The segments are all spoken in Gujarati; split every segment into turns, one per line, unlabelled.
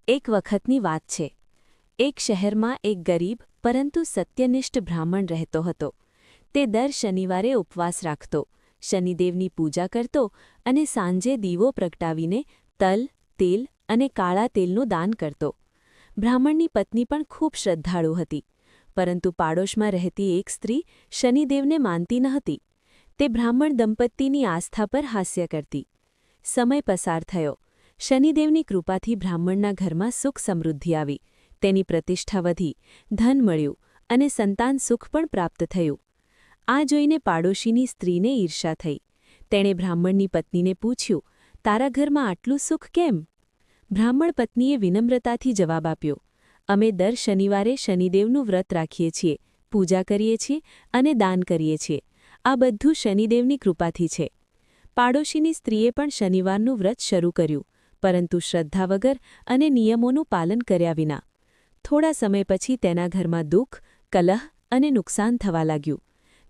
એક વખતની વાત છે. એક શહેરમાં એક ગરીબ પરંતુ સત્યનિષ્ઠ બ્રાહ્મણ રહેતો હતો. તે દર શનિવારે ઉપવાસ રાખતો, શનિદેવની પૂજા કરતો અને સાંજે દીવો પ્રગટાવીને તલ, તેલ અને કાળા તેલનું દાન કરતો. બ્રાહ્મણની પત્ની પણ ખૂબ શ્રદ્ધાળુ હતી, પરંતુ પાડોશમાં રહેતી એક સ્ત્રી શનિદેવને માનતી ન હતી. તે બ્રાહ્મણ દંપતીની આસ્થા પર હાસ્ય કરતી. સમય પસાર થયો. શનિદેવની કૃપાથી બ્રાહ્મણના ઘરમાં સુખ સમૃદ્ધિ આવી, તેની પ્રતિષ્ઠા વધી, ધન મળ્યું અને સંતાન સુખ પણ પ્રાપ્ત થયું. આ જોઈને પાડોશીની સ્ત્રીને ઈર્ષા થઈ. તેણે બ્રાહ્મણની પત્નીને પૂછ્યું, તારા ઘરમાં આટલું સુખ કેમ? બ્રાહ્મણ પત્નીએ વિનમ્રતાથી જવાબ આપ્યો, અમે દર શનિવારે શનિદેવનું વ્રત રાખીએ છીએ, પૂજા કરીએ છીએ અને દાન કરીએ છીએ. આ બધું શનિદેવની કૃપાથી છે. પાડોશીની સ્ત્રીએ પણ શનિવારનું વ્રત શરૂ કર્યું, પરંતુ શ્રદ્ધા વગર અને નિયમોનું પાલન કર્યા વિના. થોડા સમય પછી તેના ઘરમાં દુઃખ, કલહ અને નુકસાન થવા લાગ્યું.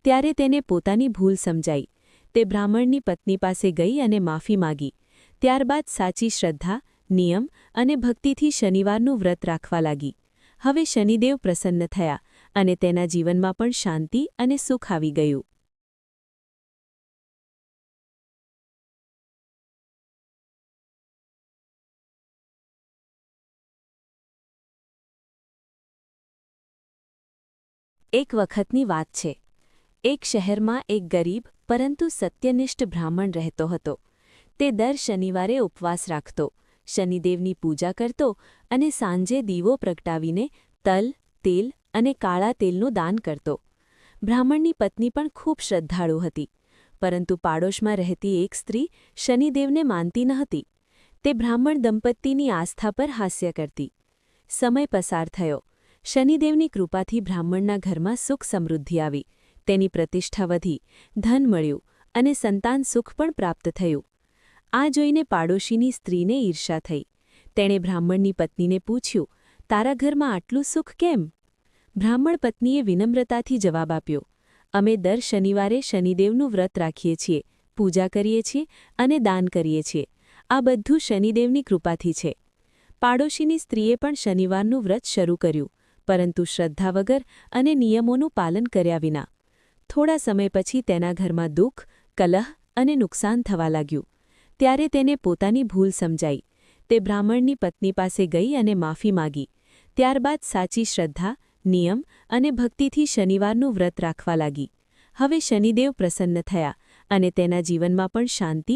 ત્યારે તેને પોતાની ભૂલ સમજાઈ. તે બ્રાહ્મણની પત્ની પાસે ગઈ અને માફી માગી. ત્યારબાદ સાચી શ્રદ્ધા, નિયમ અને ભક્તિથી શનિવારનું વ્રત રાખવા લાગી. હવે શનિદેવ પ્રસન્ન થયા અને તેના જીવનમાં પણ શાંતિ અને સુખ આવી ગયું. એક વખતની વાત છે. એક શહેરમાં એક ગરીબ પરંતુ સત્યનિષ્ઠ બ્રાહ્મણ રહેતો હતો. તે દર શનિવારે ઉપવાસ રાખતો, શનિદેવની પૂજા કરતો અને સાંજે દીવો પ્રગટાવીને તલ, તેલ અને કાળા તેલનું દાન કરતો. બ્રાહ્મણની પત્ની પણ ખૂબ શ્રદ્ધાળુ હતી, પરંતુ પાડોશમાં રહેતી એક સ્ત્રી શનિદેવને માનતી ન હતી. તે બ્રાહ્મણ દંપતીની આસ્થા પર હાસ્ય કરતી. સમય પસાર થયો. શનિદેવની કૃપાથી બ્રાહ્મણના ઘરમાં સુખ સમૃદ્ધિ આવી, તેની પ્રતિષ્ઠા વધી, ધન મળ્યું અને સંતાન સુખ પણ પ્રાપ્ત થયું. આ જોઈને પાડોશીની સ્ત્રીને ઈર્ષા થઈ. તેણે બ્રાહ્મણની પત્નીને પૂછ્યું, તારા ઘરમાં આટલું સુખ કેમ? બ્રાહ્મણ પત્નીએ વિનમ્રતાથી જવાબ આપ્યો, અમે દર શનિવારે શનિદેવનું વ્રત રાખીએ છીએ, પૂજા કરીએ છીએ અને દાન કરીએ છીએ. આ બધું શનિદેવની કૃપાથી છે. પાડોશીની સ્ત્રીએ પણ શનિવારનું વ્રત શરૂ કર્યું, પરંતુ શ્રદ્ધા વગર અને નિયમોનું પાલન કર્યા વિના. થોડા સમય પછી તેના ઘરમાં દુઃખ, કલહ અને નુકસાન થવા લાગ્યું. ત્યારે તેને પોતાની ભૂલ સમજાઈ. તે બ્રાહ્મણની પત્ની પાસે ગઈ અને માફી માગી. ત્યારબાદ સાચી શ્રદ્ધા, નિયમ અને ભક્તિથી શનિવારનું વ્રત રાખવા લાગી. હવે શનિદેવ પ્રસન્ન થયા અને તેના જીવનમાં પણ શાંતિ